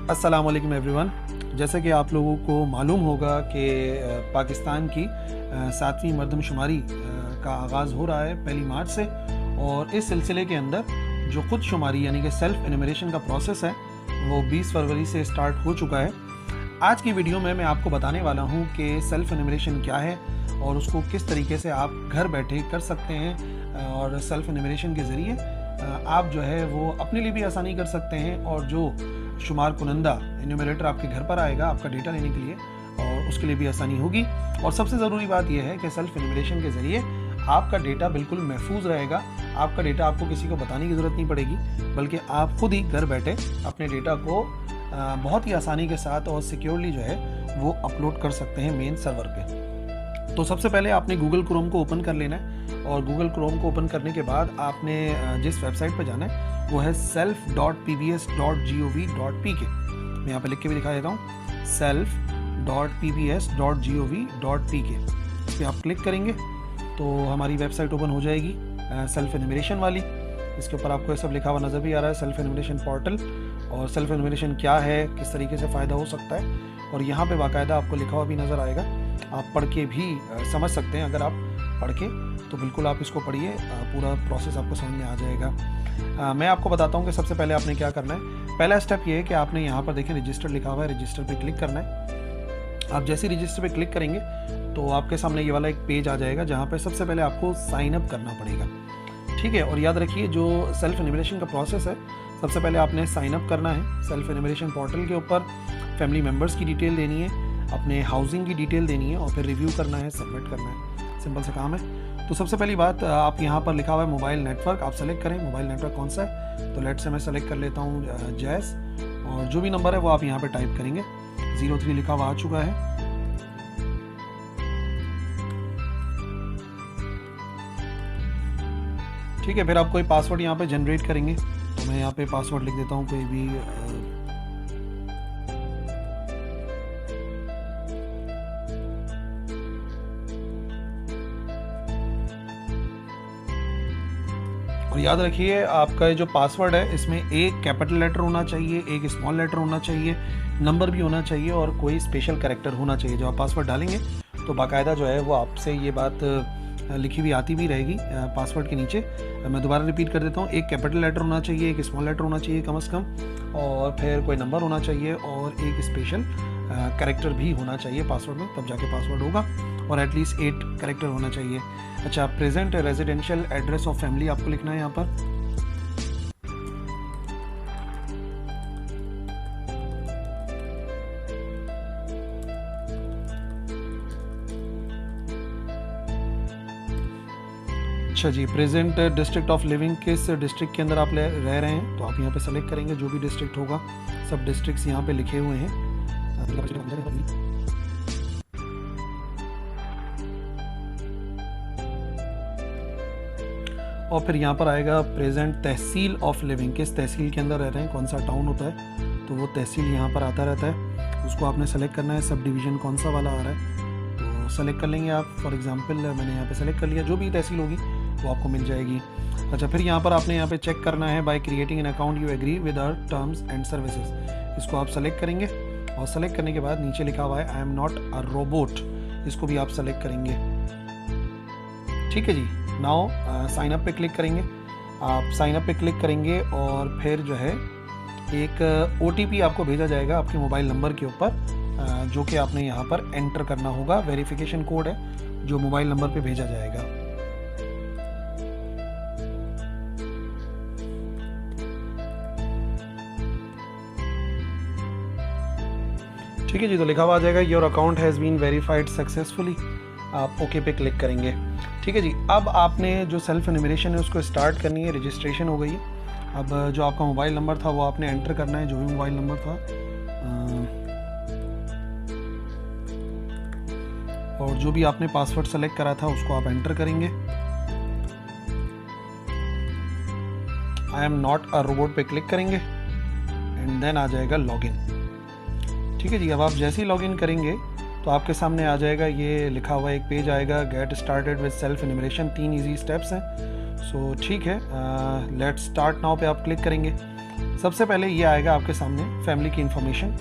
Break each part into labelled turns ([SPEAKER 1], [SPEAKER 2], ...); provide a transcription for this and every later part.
[SPEAKER 1] अस्सलाम वालेकुम एवरीवन। जैसे कि आप लोगों को मालूम होगा कि पाकिस्तान की 7वीं मरदमशुमारी का आगाज़ हो रहा है 1 मार्च से, और इस सिलसिले के अंदर जो खुद शुमारी यानी कि सेल्फ़ एनुमरेशन का प्रोसेस है वो 20 फरवरी से स्टार्ट हो चुका है। आज की वीडियो में मैं आपको बताने वाला हूँ कि सेल्फ़ एनुमरेशन क्या है और उसको किस तरीके से आप घर बैठे कर सकते हैं, और सेल्फ़ एनुमरेशन के ज़रिए आप जो है वो अपने लिए भी आसानी कर सकते हैं, और जो शुमार कुनंदा एन्यूमरेटर आपके घर पर आएगा आपका डेटा लेने के लिए, और उसके लिए भी आसानी होगी। और सबसे ज़रूरी बात यह है कि सेल्फ़ एनुमरेशन के ज़रिए आपका डेटा बिल्कुल महफूज रहेगा। आपका डेटा आपको किसी को बताने की ज़रूरत नहीं पड़ेगी, बल्कि आप खुद ही घर बैठे अपने डेटा को बहुत ही आसानी के साथ और सिक्योरली जो है वो अपलोड कर सकते हैं मेन सर्वर पे। तो सबसे पहले आपने गूगल क्रोम को ओपन कर लेना है, और गूगल क्रोम को ओपन करने के बाद आपने जिस वेबसाइट पर जाना है वो है self.pbs.gov.pk। मैं यहाँ पे लिख के भी दिखा देता हूँ, self.pbs.gov.pk। इस पर आप क्लिक करेंगे तो हमारी वेबसाइट ओपन हो जाएगी सेल्फ एनुमरेशन वाली। इसके ऊपर आपको ये सब लिखा हुआ नज़र भी आ रहा है, सेल्फ एनुमरेशन पोर्टल, और सेल्फ एनुमरेशन क्या है, किस तरीके से फ़ायदा हो सकता है, और यहाँ पे बाकायदा आपको लिखा हुआ भी नज़र आएगा। आप पढ़ के भी समझ सकते हैं। अगर आप पढ़ के तो बिल्कुल आप इसको पढ़िए, पूरा प्रोसेस आपको समझ में आ जाएगा। मैं आपको बताता हूँ कि सबसे पहले आपने क्या करना है। पहला स्टेप ये है कि आपने यहाँ पर देखें रजिस्टर लिखा हुआ है, रजिस्टर पे क्लिक करना है। आप जैसे ही रजिस्टर पे क्लिक करेंगे तो आपके सामने ये वाला एक पेज आ जाएगा जहाँ पे सबसे पहले आपको साइन अप करना पड़ेगा, ठीक है। और याद रखिए जो सेल्फ एनुमरेशन का प्रोसेस है, सबसे पहले आपने साइन अप करना है सेल्फ एनुमरेशन पोर्टल के ऊपर। फैमिली मेम्बर्स की डिटेल देनी है, अपने हाउसिंग की डिटेल देनी है, और फिर रिव्यू करना है, सबमिट करना है। सिंपल सा काम है। तो सबसे पहली बात, आप यहाँ पर लिखा हुआ है मोबाइल नेटवर्क, आप सेलेक्ट करें मोबाइल नेटवर्क कौन सा है। तो लेट से मैं सेलेक्ट कर लेता हूँ जैस, और जो भी नंबर है वो आप यहाँ पे टाइप करेंगे। 03 लिखा हुआ आ चुका है। ठीक है, फिर आप कोई पासवर्ड यहाँ पे जनरेट करेंगे। तो मैं यहाँ पे पासवर्ड लिख देता हूँ कोई भी, और याद रखिए आपका जो पासवर्ड है इसमें एक कैपिटल लेटर होना चाहिए, एक स्मॉल लेटर होना चाहिए, नंबर भी होना चाहिए, और कोई स्पेशल कैरेक्टर होना चाहिए। जब आप पासवर्ड डालेंगे तो बाकायदा जो है वो आपसे ये बात लिखी हुई आती भी रहेगी पासवर्ड के नीचे। मैं दोबारा रिपीट कर देता हूँ, एक कैपिटल लेटर होना चाहिए, एक स्मॉल लेटर होना चाहिए कम से कम, और फिर कोई नंबर होना चाहिए, और एक स्पेशल कैरेक्टर भी होना चाहिए पासवर्ड में, तब जाके पासवर्ड होगा, और एटलीस्ट 8 कैरेक्टर होना चाहिए। अच्छा, present residential address of family आपको लिखना है यहाँ पर। अच्छा जी, प्रेजेंट डिस्ट्रिक्ट ऑफ लिविंग, किस डिस्ट्रिक्ट के अंदर आप रह रहे हैं, तो आप यहाँ पे सेलेक्ट करेंगे। जो भी डिस्ट्रिक्ट होगा, सब डिस्ट्रिक्ट्स यहाँ पे लिखे हुए हैं। और फिर यहाँ पर आएगा प्रेजेंट तहसील ऑफ लिविंग, किस तहसील के अंदर रह रहे हैं, कौन सा टाउन होता है, तो वो तहसील यहाँ पर आता रहता है, उसको आपने सेलेक्ट करना है। सब डिवीज़न कौन सा वाला आ रहा है तो सेलेक्ट कर लेंगे आप। फॉर एग्जांपल मैंने यहाँ पे सेलेक्ट कर लिया, जो भी तहसील होगी वो आपको मिल जाएगी। अच्छा, फिर यहाँ पर आपने यहाँ पे चेक करना है, by creating an account you agree with our terms and services. इसको आप सेलेक्ट करेंगे, और सेलेक्ट करने के बाद नीचे लिखा हुआ है I am not a robot, इसको भी आप सेलेक्ट करेंगे। ठीक है जी। नाउ साइन अप पे क्लिक करेंगे। आप साइन अप पे क्लिक करेंगे, और फिर जो है एक OTP आपको भेजा जाएगा आपके मोबाइल नंबर के ऊपर, जो कि आपने यहाँ पर एंटर करना होगा। वेरिफिकेशन कोड है जो मोबाइल नंबर पे भेजा जाएगा। ठीक है जी, तो लिखा हुआ आ जाएगा your account has been verified successfully. आप ओके पे क्लिक करेंगे। ठीक है जी, अब आपने जो सेल्फ एनुमरेशन है उसको स्टार्ट करनी है। रजिस्ट्रेशन हो गई है। अब जो आपका मोबाइल नंबर था वो आपने एंटर करना है, जो भी मोबाइल नंबर था, और जो भी आपने पासवर्ड सेलेक्ट करा था उसको आप एंटर करेंगे। I am not a robot पे क्लिक करेंगे, एंड देन आ जाएगा लॉगिन। ठीक है जी, अब आप जैसे ही लॉगिन करेंगे तो आपके सामने आ जाएगा, ये लिखा हुआ एक पेज आएगा, get started with self enumeration, 3 easy steps हैं। सो ठीक है, लेट्स स्टार्ट नाउ पे आप क्लिक करेंगे। सबसे पहले ये आएगा आपके सामने फैमिली की इन्फॉर्मेशन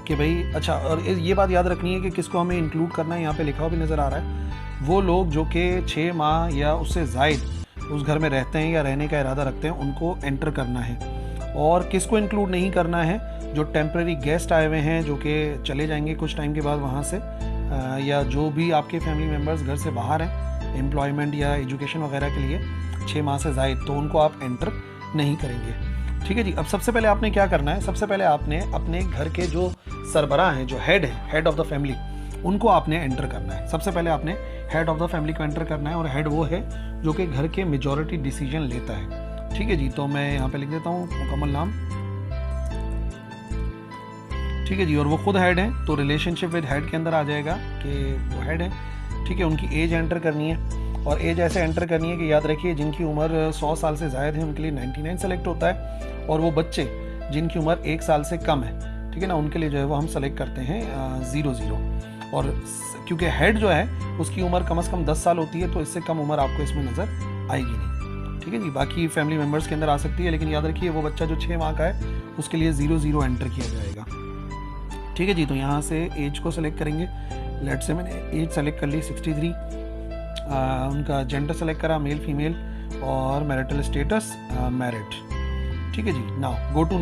[SPEAKER 1] कि भाई अच्छा, और ये बात याद रखनी है कि किसको हमें इंक्लूड करना है। यहाँ पे लिखा हुआ भी नज़र आ रहा है, वो लोग जो कि 6 माह या उससे ज़ायद उस घर में रहते हैं या रहने का इरादा रखते हैं, उनको एंटर करना है। और किसको इंक्लूड नहीं करना है, जो टेम्प्रेरी गेस्ट आए हुए हैं जो कि चले जाएंगे कुछ टाइम के बाद वहाँ से, या जो भी आपके फैमिली मेम्बर्स घर से बाहर हैं एम्प्लॉयमेंट या एजुकेशन वगैरह के लिए 6 माह से ज़ायद, तो उनको आप एंटर नहीं करेंगे। ठीक है जी। अब सबसे पहले आपने क्या करना है, सबसे पहले आपने अपने घर के जो सरबराह हैं, जो हेड है, हेड ऑफ द फैमिली, उनको आपने एंटर करना है। सबसे पहले आपने हेड ऑफ द फैमिली को एंटर करना है, और हेड वो है जो कि घर के मेजॉरिटी डिसीजन लेता है। ठीक है जी। तो मैं यहाँ पे लिख देता हूँ मुकम्मल नाम। ठीक है जी। और वो खुद हेड है, तो रिलेशनशिप विद हेड के अंदर आ जाएगा कि वो हेड है। ठीक है। उनकी एज एंटर करनी है, और एज ऐसे एंटर करनी है कि याद रखिए जिनकी उम्र 100 साल से ज़ायद है उनके लिए 99 सेलेक्ट होता है, और वो बच्चे जिनकी उम्र 1 साल से कम है, ठीक है ना, उनके लिए जो है वो हम सेलेक्ट करते हैं 00। और क्योंकि हेड जो है उसकी उम्र कम से कम 10 साल होती है, तो इससे कम उम्र आपको इसमें नज़र आएगी नहीं। ठीक है जी। बाकी फैमिली मेम्बर्स के अंदर आ सकती है, लेकिन याद रखिए वो बच्चा जो 6 माह का है उसके लिए 00 एंटर किया जाएगा। ठीक है जी। तो यहाँ से एज को सेलेक्ट करेंगे। लेट से मैंने एज सेलेक्ट कर ली 63। उनका जेंडर सेलेक्ट करा, मेल फीमेल, और मैरिटल स्टेटस मैरिड। ठीक है जी। नाउ गो टू,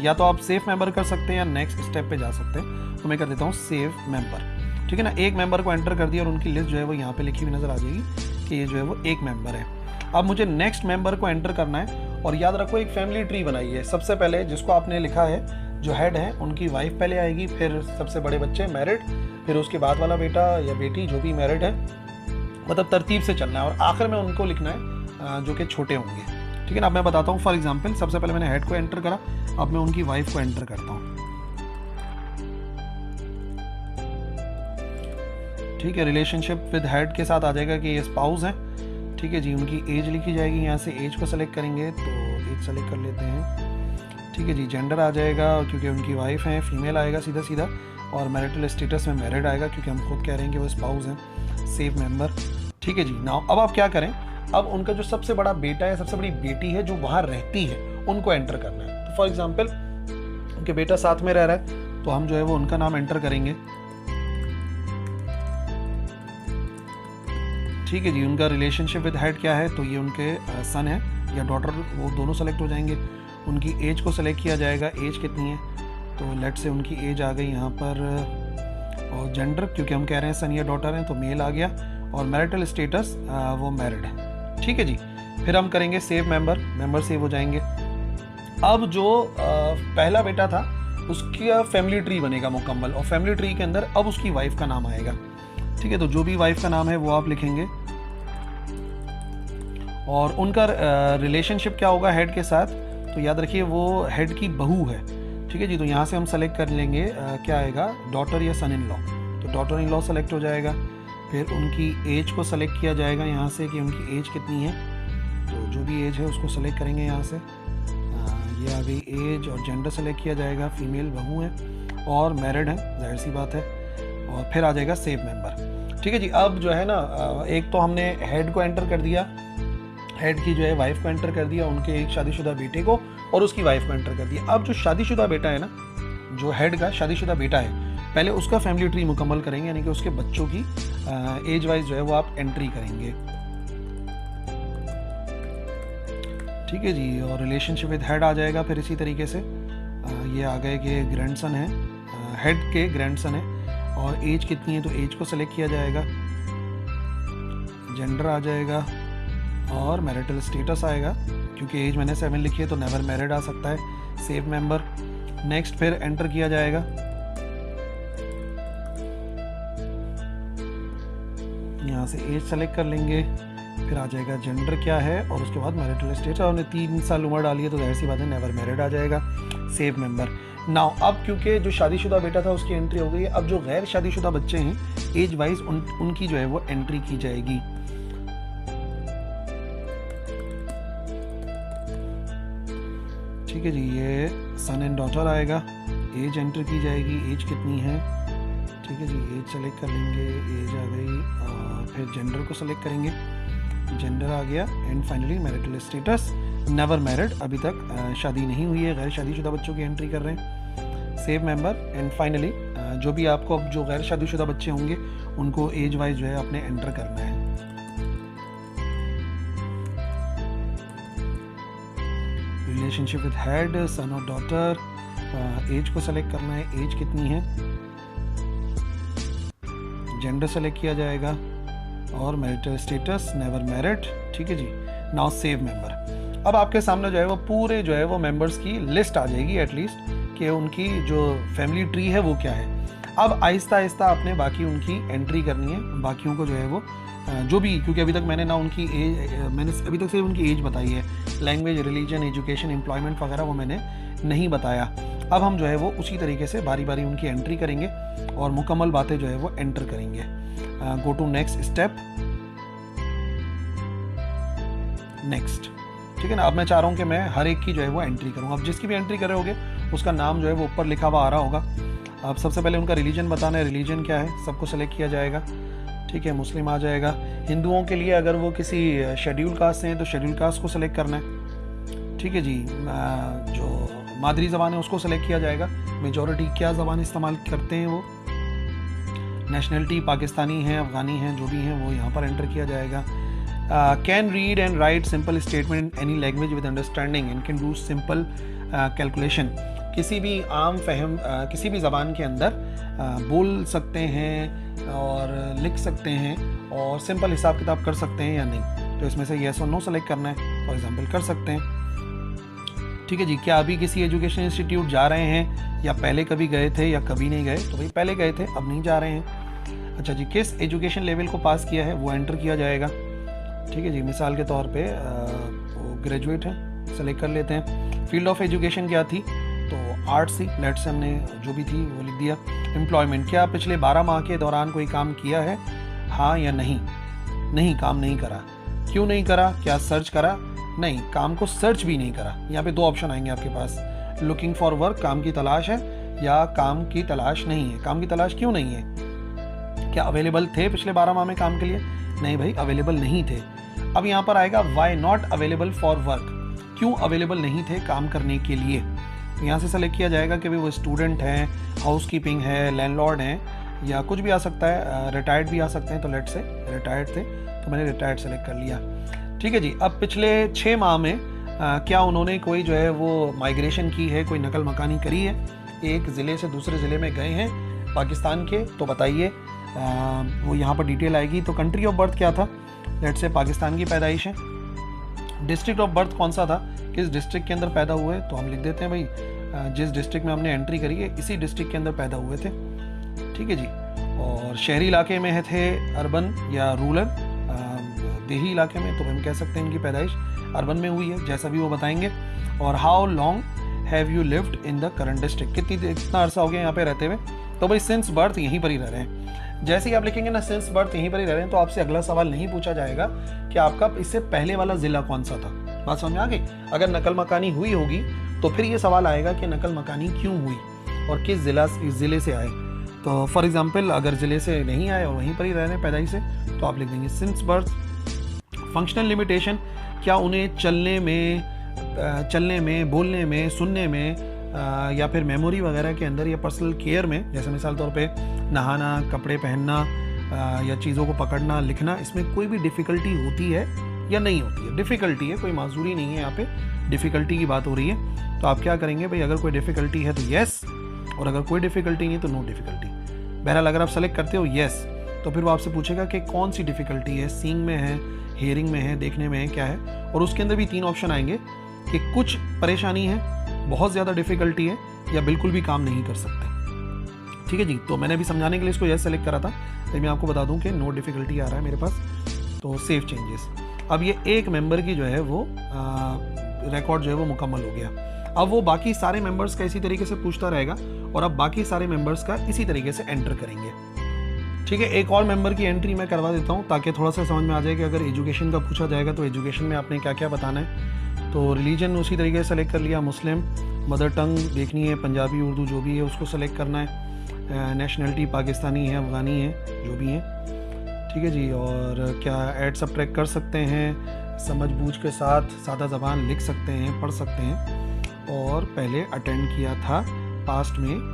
[SPEAKER 1] या तो आप सेफ मेंबर कर सकते हैं या नेक्स्ट स्टेप पे जा सकते हैं, तो मैं कर देता हूँ सेफ मेंबर। ठीक है ना। एक मेंबर को एंटर कर दिया और उनकी लिस्ट जो है वो यहाँ पे लिखी हुई नज़र आ जाएगी कि ये जो है वो एक मेंबर है। अब मुझे नेक्स्ट मेंबर को एंटर करना है, और याद रखो एक फैमिली ट्री बनाई है। सबसे पहले जिसको आपने लिखा है, जो हेड है, उनकी वाइफ पहले आएगी, फिर सबसे बड़े बच्चे मैरिड, फिर उसके बाद वाला बेटा या बेटी जो भी मैरिड है, मतलब तरतीब से चलना है, और आखिर में उनको लिखना है जो कि छोटे होंगे। ठीक है ना। अब मैं बताता हूँ। फॉर एग्जांपल सबसे पहले मैंने हेड को एंटर करा, अब मैं उनकी वाइफ को एंटर करता हूँ। ठीक है। रिलेशनशिप विद हेड के साथ आ जाएगा कि ये स्पाउस हैं। ठीक है जी। उनकी एज लिखी जाएगी, यहाँ से एज को सेलेक्ट करेंगे, तो एज सेलेक्ट कर लेते हैं। ठीक है जी। जेंडर आ जाएगा, क्योंकि उनकी वाइफ है, फीमेल आएगा सीधा सीधा, और मैरिटल स्टेटस में मैरिड आएगा, क्योंकि हम खुद कह रहे हैं कि वो स्पाउस हैं। Safe member. ठीक है जी। नाउ अब आप क्या करें, अब उनका जो सबसे बड़ा बेटा है, सबसे बड़ी बेटी है जो वहाँ रहती है, उनको एंटर करना है। तो फॉर एग्जांपल उनके बेटा साथ में रह रहा है, तो हम जो है वो उनका नाम एंटर करेंगे। ठीक है जी। उनका रिलेशनशिप विद हेड क्या है, तो ये उनके सन है या डॉटर, वो दोनों सेलेक्ट हो जाएंगे। उनकी एज को सेलेक्ट किया जाएगा, एज कितनी है, तो लेट से उनकी एज आ गई यहाँ पर, और जेंडर क्योंकि हम कह रहे हैं सन या डॉटर हैं, तो मेल आ गया, और मैरिटल स्टेटस वो मैरिड है। ठीक है जी। फिर हम करेंगे सेव मेंबर, मेंबर सेव हो जाएंगे। अब जो पहला बेटा था उसका फैमिली ट्री बनेगा मुकम्मल, और फैमिली ट्री के अंदर अब उसकी वाइफ का नाम आएगा। ठीक है। तो जो भी वाइफ का नाम है वो आप लिखेंगे, और उनका रिलेशनशिप क्या होगा हेड के साथ, तो याद रखिए वो हेड की बहू है। ठीक है जी। तो यहाँ से हम सेलेक्ट कर लेंगे क्या आएगा, डॉटर या सन इन लॉ, तो डॉटर इन लॉ सेलेक्ट हो जाएगा। फिर उनकी एज को सेलेक्ट किया जाएगा यहाँ से कि उनकी एज कितनी है, तो जो भी एज है उसको सेलेक्ट करेंगे यहाँ से। ये आ गई एज, और जेंडर सेलेक्ट किया जाएगा, फीमेल बहू है और मैरिड है, जाहिर सी बात है। और फिर आ जाएगा सेव मेंबर। ठीक है जी। अब जो है ना, एक तो हमने हेड को एंटर कर दिया, हेड की जो है वाइफ को एंटर कर दिया, उनके एक शादीशुदा बेटे को और उसकी वाइफ को एंटर कर दिया। अब जो शादीशुदा बेटा है ना, जो हेड का शादीशुदा बेटा है, पहले उसका फैमिली ट्री मुकम्मल करेंगे, यानी कि उसके बच्चों की एज वाइज जो है वो आप एंट्री करेंगे। ठीक है जी। और रिलेशनशिप विद हेड आ जाएगा फिर इसी तरीके से। ये आ गए कि ग्रैंडसन है, हेड के ग्रैंडसन है, और एज कितनी है, तो एज को सेलेक्ट किया जाएगा। जेंडर आ जाएगा, और मैरिटल स्टेटस आएगा, क्योंकि एज मैंने 7 लिखी है तो नेवर मैरिड आ सकता है। Save member. नेक्स्ट फिर एंटर किया जाएगा। यहाँ से एज सेलेक्ट कर लेंगे, फिर आ जाएगा जेंडर क्या है, और उसके बाद मैरिटल स्टेटस, और 3 साल उम्र डाली है तो जाहिर सी बात है नेवर मैरिड आ जाएगा। Save member. नाउ अब क्योंकि जो शादीशुदा बेटा था उसकी एंट्री हो गई है, अब जो गैर शादीशुदा बच्चे हैं एज वाइज उनकी जो है वो एंट्री की जाएगी। ठीक है जी। ये सन एंड डॉटर आएगा, एज एंटर की जाएगी, एज कितनी है। ठीक है जी। एज सेलेक्ट कर लेंगे, एज आ गई, और फिर जेंडर को सेलेक्ट करेंगे, जेंडर आ गया, and finally marital status never married, अभी तक शादी नहीं हुई है, गैर शादीशुदा बच्चों की एंट्री कर रहे हैं। सेव मेंबर एंड फाइनली जो भी आपको अब जो गैर शादीशुदा बच्चे होंगे उनको एज वाइज जो है आपने एंटर करना है। रिलेशनशिप विद हेड, सन और डॉटर, एज को सेलेक्ट करना है, एज कितनी है, जेंडर सेलेक्ट किया जाएगा और मैरिटल स्टेटस नेवर मैरिड। ठीक है जी, नाउ सेव मेंबर। अब आपके सामने जो है वो पूरे जो है वो मेंबर्स की लिस्ट आ जाएगी एटलीस्ट कि उनकी जो फैमिली ट्री है वो क्या है। अब आहिस्ता आहिस्ता आपने बाकी उनकी एंट्री करनी है, बाकियों को जो है वो जो भी, क्योंकि अभी तक मैंने ना उनकी मैंने अभी तक सिर्फ उनकी एज बताई है, लैंग्वेज, रिलीजन, एजुकेशन, एम्प्लॉयमेंट वगैरह वो मैंने नहीं बताया। अब हम जो है वो उसी तरीके से बारी बारी उनकी एंट्री करेंगे और मुकम्मल बातें जो है वो एंटर करेंगे। Go to next step, next. ठीक है ना, अब मैं चाह रहा हूँ कि मैं हर एक की जो है वो एंट्री करूँ। अब जिसकी भी एंट्री कर रहे होगे उसका नाम जो है वो ऊपर लिखा हुआ आ रहा होगा। अब सबसे पहले उनका रिलीजन बताना है, रिलीजन क्या है सबको सेलेक्ट किया जाएगा। ठीक है, मुस्लिम आ जाएगा। हिंदुओं के लिए अगर वो किसी शेड्यूल कास्ट से हैं तो शेड्यूल कास्ट को सेलेक्ट करना है। ठीक है जी, जो मादरी ज़बान है उसको सेलेक्ट किया जाएगा। मेजॉरिटी क्या ज़बान इस्तेमाल करते हैं वो, नेशनलिटी पाकिस्तानी है, अफ़गानी हैं, जो भी हैं वो यहाँ पर एंटर किया जाएगा। Can read and right simple statement in any language with understanding and can do simple calculation. किसी भी आम फहम किसी भी ज़बान के अंदर बोल सकते हैं और लिख सकते हैं और सिंपल हिसाब किताब कर सकते हैं या नहीं, तो इसमें से येस और नो सेलेक्ट करना है। फॉर एग्जांपल कर सकते हैं। ठीक है जी, क्या अभी किसी एजुकेशन इंस्टीट्यूट जा रहे हैं या पहले कभी गए थे या कभी नहीं गए, तो भाई पहले गए थे अब नहीं जा रहे हैं। अच्छा जी, किस एजुकेशन लेवल को पास किया है वो एंटर किया जाएगा। ठीक है जी, मिसाल के तौर पे वो ग्रेजुएट है, सेलेक्ट कर लेते हैं। फील्ड ऑफ एजुकेशन क्या थी, तो आर्ट्स थी, लेट से हमने जो भी थी वो लिख दिया। एम्प्लॉयमेंट, क्या पिछले 12 माह के दौरान कोई काम किया है, हाँ या नहीं। नहीं, काम नहीं करा। क्यों नहीं करा, क्या सर्च करा, नहीं, काम को सर्च भी नहीं करा। यहाँ पे दो ऑप्शन आएंगे आपके पास, लुकिंग फॉर वर्क, काम की तलाश है, या काम की तलाश नहीं है। काम की तलाश क्यों नहीं है, क्या अवेलेबल थे पिछले 12 माह में काम के लिए, नहीं भाई अवेलेबल नहीं थे। अब यहाँ पर आएगा why not available for work, क्यों अवेलेबल नहीं थे काम करने के लिए। तो यहाँ से सेलेक्ट किया जाएगा कि भाई वो स्टूडेंट हैं, हाउसकीपिंग है, लैंडलॉर्ड हैं, या कुछ भी आ सकता है, रिटायर्ड भी आ सकते हैं। तो लेट से रिटायर्ड थे तो मैंने रिटायर्ड सेलेक्ट कर लिया। ठीक है जी, अब पिछले 6 माह में क्या उन्होंने कोई जो है वो माइग्रेशन की है, कोई नकल मकानी करी है, एक ज़िले से दूसरे ज़िले में गए हैं पाकिस्तान के, तो बताइए। वो यहाँ पर डिटेल आएगी। तो कंट्री ऑफ बर्थ क्या था, लेट से पाकिस्तान की पैदाइश है। डिस्ट्रिक्ट ऑफ बर्थ कौन सा था, किस डिस्ट्रिक्ट के अंदर पैदा हुए, तो हम लिख देते हैं भाई जिस डिस्ट्रिक्ट में हमने एंट्री करी है इसी डिस्ट्रिक्ट के अंदर पैदा हुए थे। ठीक है जी, और शहरी इलाके में है थे, अर्बन या रूरल, देही इलाके में, तो हम कह सकते हैं इनकी पैदाइश अर्बन में हुई है, जैसा भी वो बताएंगे। और how long have you lived in the current district, कितना अरसा हो गया यहाँ पे रहते हुए, तो भाई सिंस बर्थ यहीं पर ही रह रहे हैं। जैसे ही आप लिखेंगे ना सिंस बर्थ यहीं पर ही रह रहे हैं, तो आपसे अगला सवाल नहीं पूछा जाएगा कि आपका इससे पहले वाला ज़िला कौन सा था। बात समझ में आ गई। अगर नकल मकानी हुई होगी तो फिर ये सवाल आएगा कि नकल मकानी क्यों हुई और किस ज़िले से आए। तो फॉर एग्जांपल अगर ज़िले से नहीं आए और वहीं पर ही रह रहे हैं पैदाइश से, तो आप लिख देंगे सिंस बर्थ। फंक्शनल लिमिटेशन, क्या उन्हें चलने में, बोलने में, सुनने में या फिर मेमोरी वगैरह के अंदर या पर्सनल केयर में, जैसे मिसाल तौर पे नहाना, कपड़े पहनना या चीज़ों को पकड़ना, लिखना, इसमें कोई भी डिफ़िकल्टी होती है या नहीं होती है। डिफ़िकल्टी है, कोई माजूरी नहीं है, यहाँ पे डिफ़िकल्टी की बात हो रही है। तो आप क्या करेंगे भाई, अगर कोई डिफ़िकल्टी है तो येस, और अगर कोई डिफ़िकल्टी नहीं तो नो डिफ़िकल्टी। बहरहाल अगर आप सेलेक्ट करते हो येस, तो फिर वो आपसे पूछेगा कि कौन सी डिफ़िकल्टी है, सीइंग में है, हियरिंग में है, देखने में है, क्या है। और उसके अंदर भी 3 ऑप्शन आएंगे कि कुछ परेशानी है, बहुत ज़्यादा डिफ़िकल्टी है, या बिल्कुल भी काम नहीं कर सकते। ठीक है जी, तो मैंने अभी समझाने के लिए इसको यस सेलेक्ट करा था, तो मैं आपको बता दूं कि नो डिफ़िकल्टी आ रहा है मेरे पास, तो सेव चेंजेस। अब ये एक मेंबर की जो है वो रिकॉर्ड जो है वो मुकम्मल हो गया। अब वो बाकी सारे मेंबर्स का इसी तरीके से पूछता रहेगा, और अब बाकी सारे मेंबर्स का इसी तरीके से एंटर करेंगे। ठीक है, एक और मेंबर की एंट्री मैं करवा देता हूँ ताकि थोड़ा सा समझ में आ जाए कि अगर एजुकेशन का पूछा जाएगा तो एजुकेशन में आपने क्या क्या बताना है। तो रिलीजन उसी तरीके से सेलेक्ट कर लिया, मुस्लिम। मदर टंग देखनी है, पंजाबी, उर्दू जो भी है उसको सेलेक्ट करना है। नेशनलिटी पाकिस्तानी है, अफ़गानी है, जो भी है। ठीक है जी, और क्या ऐड सब्ट्रैक्ट कर सकते हैं, समझ बूझ के साथ सादा ज़बान लिख सकते हैं, पढ़ सकते हैं और पहले अटेंड किया था पास्ट में।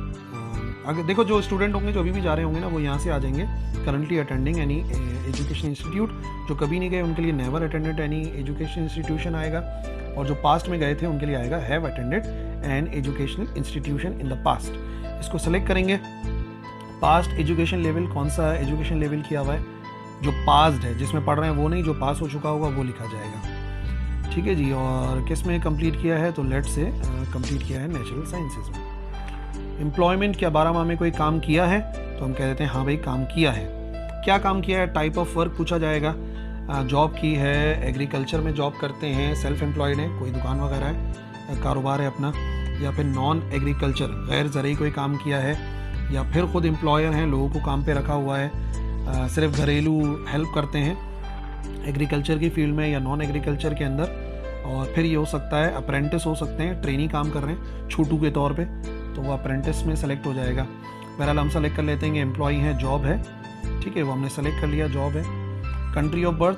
[SPEAKER 1] अगर देखो जो स्टूडेंट होंगे, जो अभी भी जा रहे होंगे ना, वो यहाँ से आ जाएंगे currently attending any education institute. जो कभी नहीं गए उनके लिए never attended any education institution आएगा, और जो पास्ट में गए थे उनके लिए आएगा have attended an educational institution in the past. इसको सेलेक्ट करेंगे। पास्ट एजुकेशन लेवल, कौन सा एजुकेशन लेवल किया हुआ है, जो पास्ड है, जिसमें पढ़ रहे हैं वो नहीं, जो पास हो चुका होगा वो लिखा जाएगा। ठीक है जी। और किस में कंप्लीट किया है, तो लेट से कंप्लीट किया है नेचुरल साइंसेज में। एम्प्लॉयमेंट, क्या 12 माह में कोई काम किया है, तो हम कह देते हैं हाँ भाई काम किया है। क्या काम किया है, टाइप ऑफ वर्क पूछा जाएगा। जॉब की है, एग्रीकल्चर में जॉब करते हैं, सेल्फ एम्प्लॉयड है, कोई दुकान वगैरह है, कारोबार है अपना, या फिर नॉन एग्रीकल्चर गैर ज़रूरी कोई काम किया है, या फिर खुद एम्प्लॉयर हैं, लोगों को काम पे रखा हुआ है, सिर्फ घरेलू हेल्प करते हैं एग्रीकल्चर की फील्ड में या नॉन एग्रीकल्चर के अंदर। और फिर ये हो सकता है अप्रेंटिस हो सकते हैं, ट्रेनी काम कर रहे हैं छूटू के तौर पे, तो वो अप्रेंटिस में सेलेक्ट हो जाएगा। बहरहाल हम सेलेक्ट कर लेते हैं कि एम्प्लॉई है, जॉब है। ठीक है, वो हमने सेलेक्ट कर लिया, जॉब है। कंट्री ऑफ बर्थ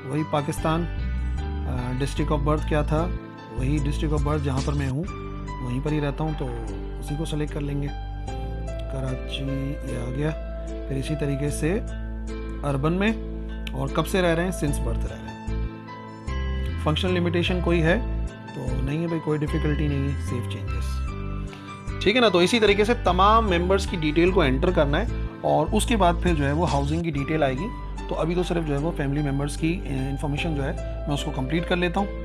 [SPEAKER 1] वही पाकिस्तान। डिस्ट्रिक्ट ऑफ बर्थ क्या था, वही डिस्ट्रिक्ट ऑफ बर्थ जहाँ पर मैं हूँ वहीं पर ही रहता हूँ, तो उसी को सेलेक्ट कर लेंगे। कराची ये आ गया। फिर इसी तरीके से अर्बन में, और कब से रह रहे हैं, सिंस बर्थ रह रहे हैं। फंक्शनल लिमिटेशन कोई है तो नहीं है भाई, कोई डिफ़िकल्टी नहीं है, सेव चेंजेस। ठीक है ना। तो इसी तरीके से तमाम मेंबर्स की डिटेल को एंटर करना है, और उसके बाद फिर जो है वो हाउसिंग की डिटेल आएगी। तो अभी तो सिर्फ जो है वो फैमिली मेम्बर्स की इन्फॉर्मेशन जो है मैं उसको कंप्लीट कर लेता हूँ।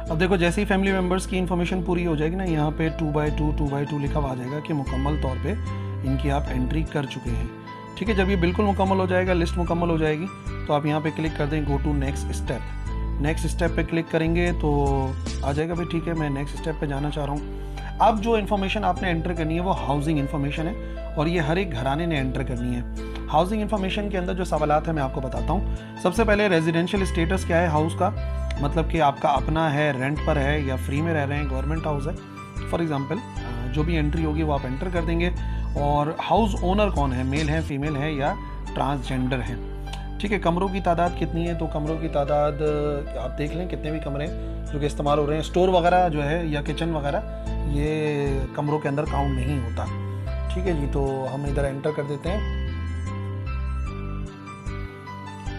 [SPEAKER 1] अब देखो जैसे ही फैमिली मेम्बर्स की इन्फॉर्मेशन पूरी हो जाएगी ना, यहाँ पे 2x2 लिखा हुआ आ जाएगा कि मुकम्मल तौर पे इनकी आप एंट्री कर चुके हैं। ठीक है, जब ये बिल्कुल मुकम्मल हो जाएगा, लिस्ट मुकम्मल हो जाएगी, तो आप यहाँ पे क्लिक कर दें go to next step. Next step पे क्लिक करेंगे तो आ जाएगा भाई ठीक है मैं नेक्स्ट स्टेप पे जाना चाह रहा हूँ। अब जो इन्फॉर्मेशन आपने एंटर करनी है वो हाउसिंग इन्फॉर्मेशन है, और ये हर एक घराने ने एंटर करनी है। हाउसिंग इन्फॉर्मेशन के अंदर जो सवालात है मैं आपको बताता हूँ। सबसे पहले रेजिडेंशियल स्टेटस क्या है हाउस का, मतलब कि आपका अपना है, रेंट पर है, या फ्री में रह रहे हैं, गवर्नमेंट हाउस है। फॉर एग्जांपल जो भी एंट्री होगी वो आप एंटर कर देंगे। और हाउस ओनर कौन है, मेल है, फीमेल है, या ट्रांसजेंडर है। ठीक है, कमरों की तादाद कितनी है, तो कमरों की तादाद आप देख लें कितने भी कमरे जो कि इस्तेमाल हो रहे हैं। स्टोर वगैरह जो है या किचन वगैरह ये कमरों के अंदर काउंट नहीं होता। ठीक है जी, तो हम इधर एंटर कर देते हैं।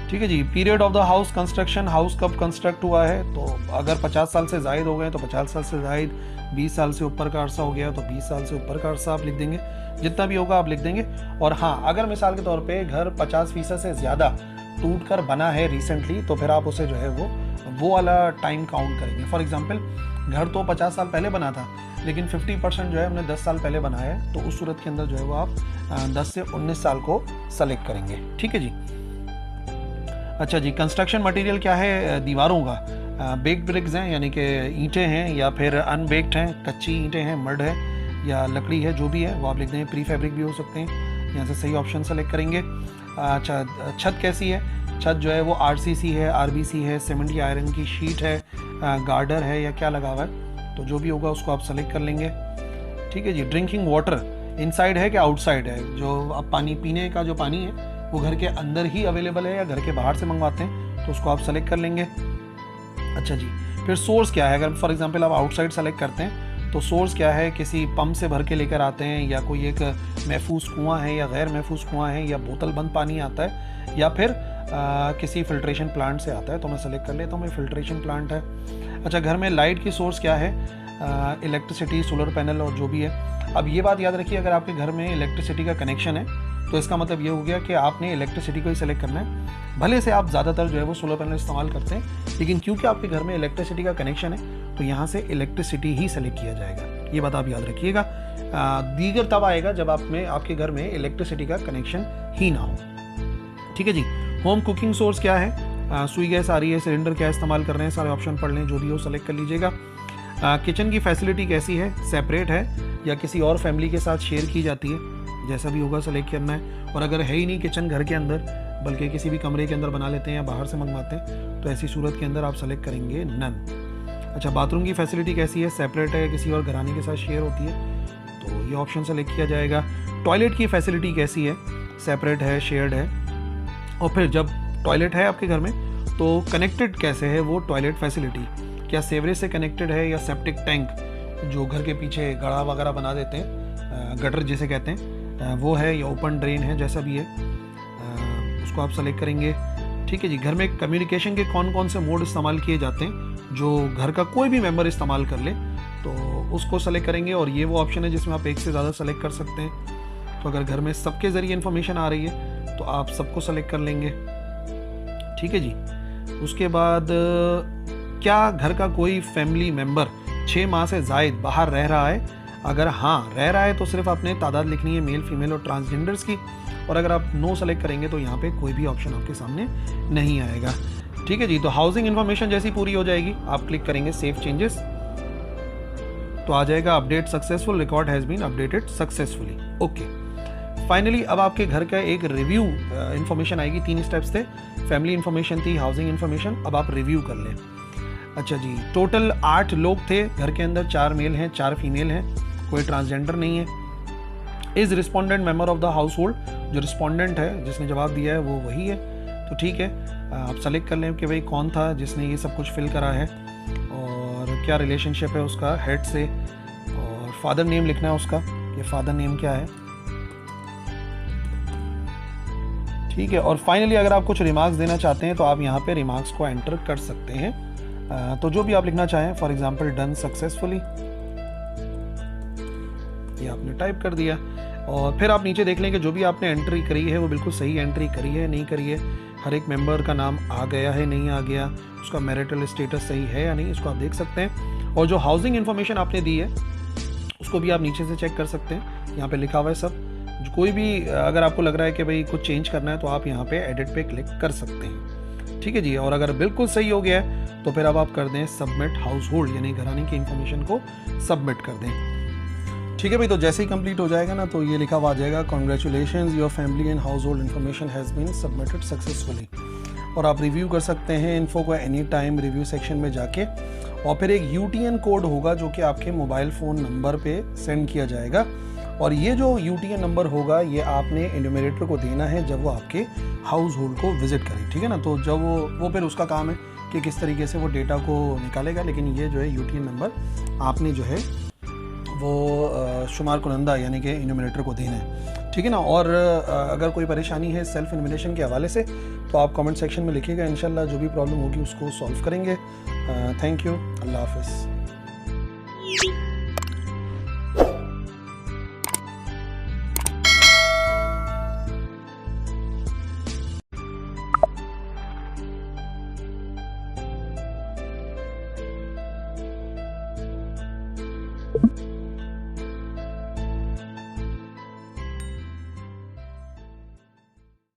[SPEAKER 1] ठीक है जी। Period of the house construction, house कब कंस्ट्रक्ट हुआ है, तो अगर 50 साल से जायद हो गए तो 50 साल से जायद, 20 साल से ऊपर का अरसा हो गया तो 20 साल से ऊपर का अरसा आप लिख देंगे, जितना भी होगा आप लिख देंगे। और हाँ, अगर मिसाल के तौर पे घर 50% से ज़्यादा टूट कर बना है रिसेंटली, तो फिर आप उसे जो है वो वाला टाइम काउंट करेंगे। फॉर एग्जाम्पल घर तो 50 साल पहले बना था, लेकिन 50% जो है हमने 10 साल पहले बनाया है, तो उस सूरत के अंदर जो है वो आप 10 से 19 साल को सेलेक्ट करेंगे। ठीक है जी। अच्छा जी, कंस्ट्रक्शन मटेरियल क्या है, दीवारों का बेक्ड ब्रिक्स हैं, यानी कि ईंटें हैं, या फिर अनबेक्ड हैं, कच्ची ईंटें हैं, मड है, या लकड़ी है, जो भी है वो आप लिख दें। प्री फैब्रिक भी हो सकते हैं, यहाँ से सही ऑप्शन सेलेक्ट करेंगे। अच्छा, छत कैसी है, छत जो है वो RCC है, RBC है, सीमेंट या आयरन की शीट है, गार्डर है, या क्या लगा हुआ है, तो जो भी होगा उसको आप सेलेक्ट कर लेंगे। ठीक है जी। ड्रिंकिंग वाटर इनसाइड है कि आउटसाइड है, जो आप पानी पीने का जो पानी है वो घर के अंदर ही अवेलेबल है या घर के बाहर से मंगवाते हैं, तो उसको आप सेलेक्ट कर लेंगे। अच्छा जी। फिर सोर्स क्या है, अगर फॉर एग्जांपल आप आउटसाइड सेलेक्ट करते हैं तो सोर्स क्या है, किसी पंप से भर के लेकर आते हैं, या कोई एक महफूज कुआं है या गैर महफूज कुआं है, या बोतल बंद पानी आता है, या फिर किसी फिल्ट्रेशन प्लांट से आता है, तो मैं सेलेक्ट कर लेता हूँ फिल्ट्रेशन प्लांट है। अच्छा, घर में लाइट की सोर्स क्या है, इलेक्ट्रिसिटी, सोलर पैनल और जो भी है। अब ये बात याद रखिए, अगर आपके घर में इलेक्ट्रिसिटी का कनेक्शन है तो इसका मतलब ये हो गया कि आपने इलेक्ट्रिसिटी को ही सेलेक्ट करना है। भले से आप ज़्यादातर जो है वो सोलर पैनल इस्तेमाल करते हैं, लेकिन क्योंकि आपके घर में इलेक्ट्रिसिटी का कनेक्शन है तो यहाँ से इलेक्ट्रिसिटी ही सेलेक्ट किया जाएगा। ये बात आप याद रखिएगा। दीगर तब आएगा जब आपके घर में इलेक्ट्रिसिटी का कनेक्शन ही ना हो। ठीक है जी। होम कुकिंग सोर्स क्या है, सुई गैस आ रही है, सिलेंडर क्या इस्तेमाल कर रहे हैं, सारे ऑप्शन पढ़ लें, जो भी हो सेलेक्ट कर लीजिएगा। किचन की फैसिलिटी कैसी है, सेपरेट है या किसी और फैमिली के साथ शेयर की जाती है, जैसा भी होगा सेलेक्ट करना है। और अगर है ही नहीं किचन घर के अंदर, बल्कि किसी भी कमरे के अंदर बना लेते हैं या बाहर से मंगवाते हैं, तो ऐसी सूरत के अंदर आप सेलेक्ट करेंगे नन। अच्छा, बाथरूम की फैसिलिटी कैसी है, सेपरेट है, किसी और घराने के साथ शेयर होती है, तो ये ऑप्शन सेलेक्ट किया जाएगा। टॉयलेट की फैसिलिटी कैसी है, सेपरेट है, शेयर्ड है। और फिर जब टॉयलेट है आपके घर में तो कनेक्टेड कैसे है वो टॉयलेट फैसिलिटी, क्या सीवरेज से कनेक्टेड है या सेप्टिक टैंक जो घर के पीछे गड़ा वगैरह बना देते हैं, गटर जिसे कहते हैं, वो है, या ओपन ड्रेन है, जैसा भी है उसको आप सेलेक्ट करेंगे। ठीक है जी। घर में कम्युनिकेशन के कौन कौन से मोड इस्तेमाल किए जाते हैं जो घर का कोई भी मेंबर इस्तेमाल कर ले, तो उसको सेलेक्ट करेंगे। और ये वो ऑप्शन है जिसमें आप एक से ज़्यादा सेलेक्ट कर सकते हैं। तो अगर घर में सबके ज़रिए इन्फॉर्मेशन आ रही है तो आप सबको सेलेक्ट कर लेंगे। ठीक है जी। उसके बाद क्या घर का कोई फैमिली मेम्बर 6 माह से ज़ायद बाहर रह रहा है? अगर हाँ रह रहा है तो सिर्फ आपने तादाद लिखनी है मेल, फीमेल और ट्रांसजेंडर्स की। और अगर आप नो सेलेक्ट करेंगे तो यहाँ पे कोई भी ऑप्शन आपके सामने नहीं आएगा। ठीक है जी। तो हाउसिंग इन्फॉर्मेशन जैसी पूरी हो जाएगी, आप क्लिक करेंगे सेव चेंजेस, तो आ जाएगा update successful, record has been updated successfully. Okay. Finally अब आपके घर का एक रिव्यू इन्फॉर्मेशन आएगी। 3 स्टेप्स थे, फैमिली इन्फॉर्मेशन थी, हाउसिंग इन्फॉर्मेशन, अब आप रिव्यू कर लें। अच्छा जी। टोटल 8 लोग थे घर के अंदर, 4 मेल हैं, 4 फीमेल हैं, कोई ट्रांसजेंडर नहीं है। Is respondent member of the house hold, जो रिस्पोंडेंट है जिसने जवाब दिया है वो वही है, तो ठीक है। आप सेलेक्ट कर लें कि भाई कौन था जिसने ये सब कुछ फिल करा है और क्या रिलेशनशिप है उसका हेड से, और फादर नेम लिखना है उसका, ये फादर नेम क्या है। ठीक है। और फाइनली अगर आप कुछ रिमार्क्स देना चाहते हैं तो आप यहाँ पे रिमार्क्स को एंटर कर सकते हैं। तो जो भी आप लिखना चाहें, फॉर एग्जांपल डन सक्सेसफुली, ये आपने टाइप कर दिया। और फिर आप नीचे देख लें कि जो भी आपने एंट्री करी है वो बिल्कुल सही एंट्री करी है नहीं करी है, हर एक मेंबर का नाम आ गया है नहीं आ गया, उसका मैरिटल स्टेटस सही है या नहीं, इसको आप देख सकते हैं। और जो हाउसिंग इन्फॉर्मेशन आपने दी है उसको भी आप नीचे से चेक कर सकते हैं, यहाँ पे लिखा हुआ है सब। कोई भी अगर आपको लग रहा है कि भाई कुछ चेंज करना है तो आप यहाँ पे एडिट पे क्लिक कर सकते हैं। ठीक है जी। और अगर बिल्कुल सही हो गया है तो फिर अब आप कर दें सबमिट हाउस होल्ड, यानी घराने की इन्फॉर्मेशन को सबमिट कर दें। ठीक है भाई। तो जैसे ही कंप्लीट हो जाएगा ना तो ये लिखा हुआ आ जाएगा congratulations your family and household information has been submitted successfully. और आप रिव्यू कर सकते हैं इन्फो को एनी टाइम रिव्यू सेक्शन में जाके। और फिर एक UTN कोड होगा जो कि आपके मोबाइल फ़ोन नंबर पे सेंड किया जाएगा। और ये जो UTN नंबर होगा ये आपने एन्यूमरेटर को देना है जब वो आपके हाउस होल्ड को विजिट करे। ठीक है ना। तो जब वो फिर उसका काम है कि किस तरीके से वो डेटा को निकालेगा, लेकिन ये जो है UTN नंबर आपने जो है वो शुमार कुनंदा यानी कि एन्यूमरेटर को देना है। ठीक है ना। और अगर कोई परेशानी है सेल्फ इन्यूमरेशन के हवाले से तो आप कमेंट सेक्शन में लिखिएगा, इंशाल्लाह जो भी प्रॉब्लम होगी उसको सॉल्व करेंगे। Thank you. अल्लाह हाफ़िज़।